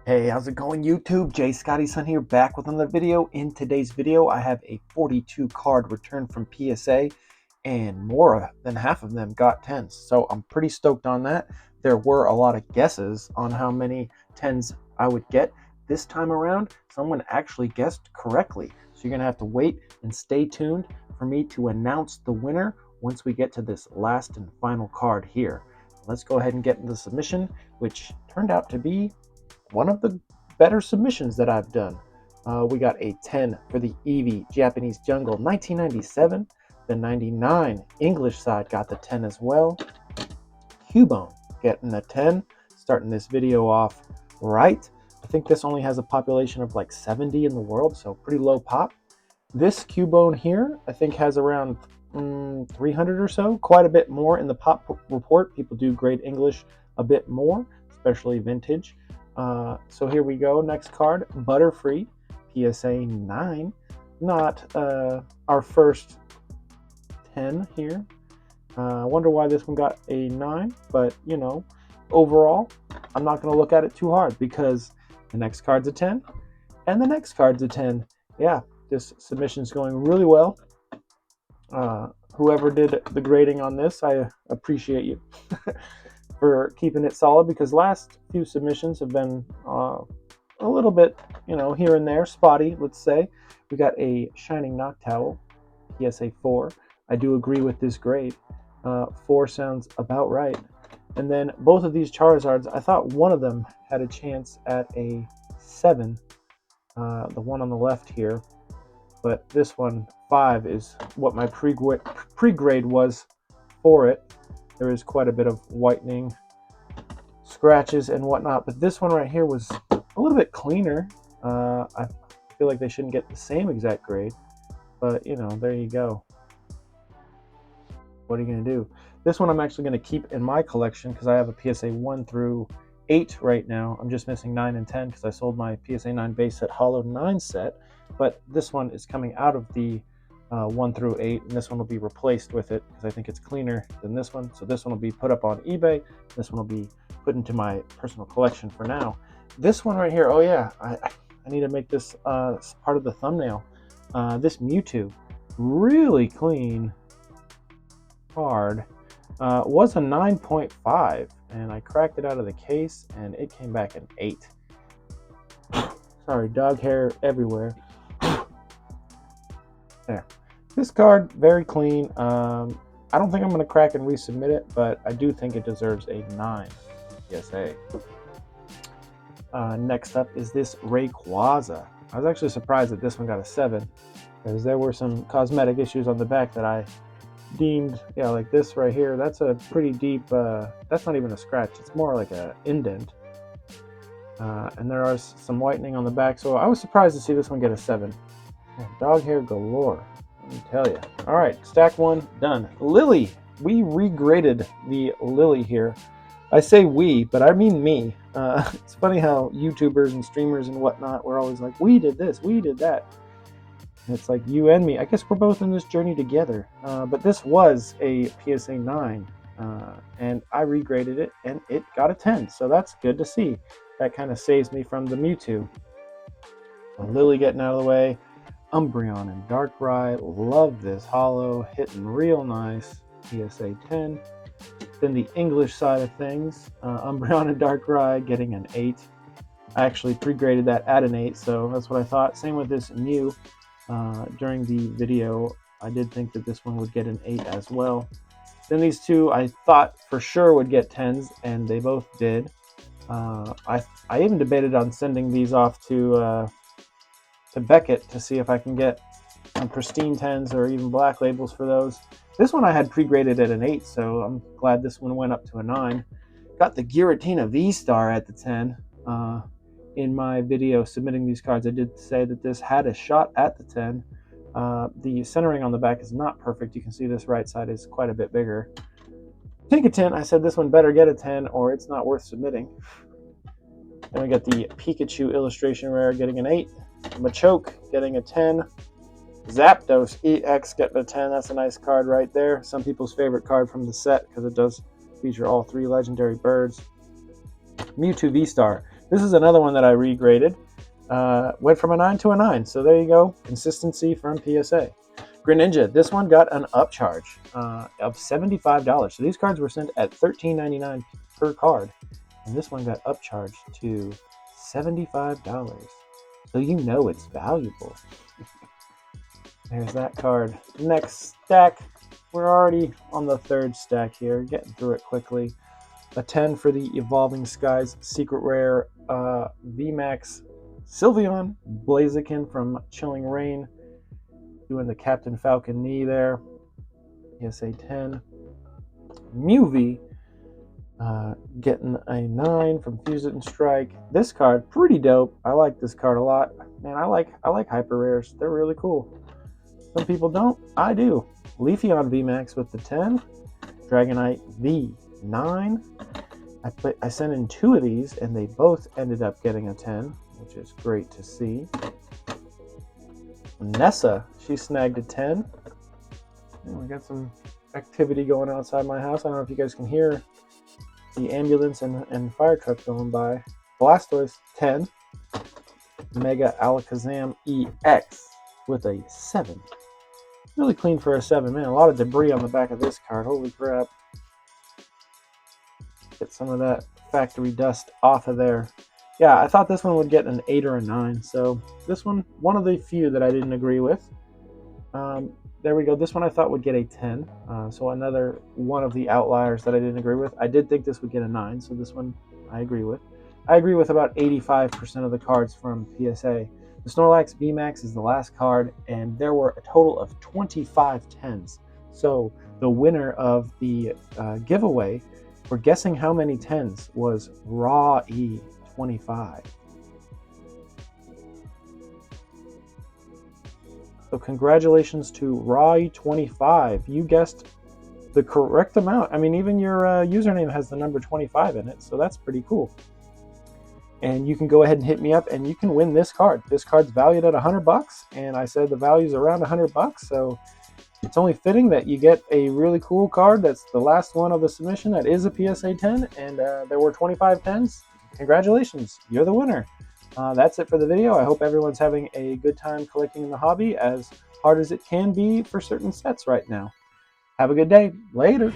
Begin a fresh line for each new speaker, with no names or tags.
Hey, how's it going, YouTube? Jay Scottyson here, back with another video. In today's video, I have a 42 card return from PSA, and more than half of them got 10s. So I'm pretty stoked on that. There were a lot of guesses on how many 10s I would get this time around. Someone actually guessed correctly. So you're going to have to wait and stay tuned for me to announce the winner once we get to this last and final card here. Let's go ahead and get into the submission, which turned out to be one of the better submissions that I've done. We got a 10 for the Eevee Japanese Jungle 1997. The 99 English side got the 10 as well. Cubone getting a 10, starting this video off right. I think this only has a population of like 70 in the world, so pretty low pop. This Cubone here, I think, has around 300 or so, quite a bit more in the pop report. People do grade English a bit more, especially vintage. So here we go. Next card, Butterfree, PSA 9. Not our first 10 here. I wonder why this one got a 9, but you know, overall, I'm not going to look at it too hard because the next card's a 10 and the next card's a 10. Yeah, this submission's going really well. Whoever did the grading on this, I appreciate you for keeping it solid, because last few submissions have been a little bit, you know, here and there, spotty, let's say. We got a Shining Noctowl, PSA 4. I do agree with this grade. 4 sounds about right. And then both of these Charizards, I thought one of them had a chance at a 7, the one on the left here. But this one, 5, is what my pre-grade was for it. There is quite a bit of whitening, scratches, and whatnot. But this one right here was a little bit cleaner. I feel like they shouldn't get the same exact grade. But, you know, there you go. What are you going to do? This one I'm actually going to keep in my collection because I have a PSA 1 through 8 right now. I'm just missing 9 and 10 because I sold my PSA 9 base set Hollow 9 set. But this one is coming out of the 1 through 8, and this one will be replaced with it because I think it's cleaner than this one. So this one will be put up on eBay. This one will be put into my personal collection for now. This one right here, oh yeah, I need to make this part of the thumbnail. This Mewtwo, really clean card. Was a 9.5, and I cracked it out of the case, and it came back an 8. Sorry, dog hair everywhere. There. This card, very clean. I don't think I'm going to crack and resubmit it, but I do think it deserves a 9 PSA. Next up is this Rayquaza. I was actually surprised that this one got a 7, because there were some cosmetic issues on the back that I deemed, yeah, like this right here. That's a pretty deep, that's not even a scratch. It's more like an indent. And there are some whitening on the back, so I was surprised to see this one get a 7. Dog hair galore, let me tell you. All right, stack 1 done. Lily, we regraded the Lily here. I say we, but I mean me. It's funny how YouTubers and streamers and whatnot, we're always like, we did this, we did that. And it's like you and me. I guess we're both in this journey together. But this was a PSA 9, and I regraded it, and it got a 10. So that's good to see. That kind of saves me from the Mewtwo. Lily getting out of the way. Umbreon and Darkrai, love this holo, hitting real nice, PSA 10. Then the English side of things, Umbreon and Darkrai getting an 8. I actually pre-graded that at an 8, so that's what I thought. Same with this Mew. During the video, I did think that this one would get an 8 as well. Then these two I thought for sure would get 10s, and they both did. I even debated on sending these off to Beckett to see if I can get some pristine 10s or even black labels for those. This one I had pre-graded at an 8, so I'm glad this one went up to a 9. Got the Giratina V-Star at the 10. In my video submitting these cards, I did say that this had a shot at the 10. The centering on the back is not perfect. You can see this right side is quite a bit bigger. Take a 10. I said this one better get a 10 or it's not worth submitting. Then we got the Pikachu illustration rare getting an 8. Machoke getting a 10. Zapdos EX getting a 10. That's a nice card right there. Some people's favorite card from the set because it does feature all 3 legendary birds. Mewtwo V-Star This is another one that I regraded. Went from a 9 to a 9. So there you go. Consistency from PSA. Greninja, this one got an upcharge of $75. So these cards were sent at $13.99 per card. And this one got upcharged to $75. So you know it's valuable. There's that card. Next stack. We're already on the third stack here, getting through it quickly. A 10 for the Evolving Skies Secret Rare VMAX Sylveon Blaziken from Chilling Reign. Doing the Captain Falcon knee there. PSA 10. Mewvie getting a 9 from Fuse It and Strike. This card, pretty dope. I like this card a lot. Man, I like hyper rares. They're really cool. Some people don't. I do. Leafeon VMAX with the 10. Dragonite V9. I sent in 2 of these, and they both ended up getting a 10, which is great to see. Nessa, she snagged a 10. And we got some activity going outside my house. I don't know if you guys can hear the ambulance and fire truck going by. Blastoise, 10. Mega Alakazam EX with a 7. Really clean for a 7. Man, a lot of debris on the back of this card. Holy crap. Get some of that factory dust off of there. Yeah, I thought this one would get an 8 or a 9. So this one of the few that I didn't agree with. There we go. This one I thought would get a 10. So another one of the outliers that I didn't agree with. I did think this would get a 9. So this one I agree with. I agree with about 85% of the cards from PSA. The Snorlax VMAX is the last card, and there were a total of 25 10s. So the winner of the giveaway for guessing how many 10s was Raw E25. So congratulations to Raw E25. You guessed the correct amount. I mean, even your username has the number 25 in it, so that's pretty cool. And you can go ahead and hit me up, and you can win this card. This card's valued at $100, and I said the value's around $100, so it's only fitting that you get a really cool card that's the last one of the submission that is a PSA 10, and there were 25 10s. Congratulations, you're the winner. That's it for the video. I hope everyone's having a good time collecting in the hobby, as hard as it can be for certain sets right now. Have a good day. Later.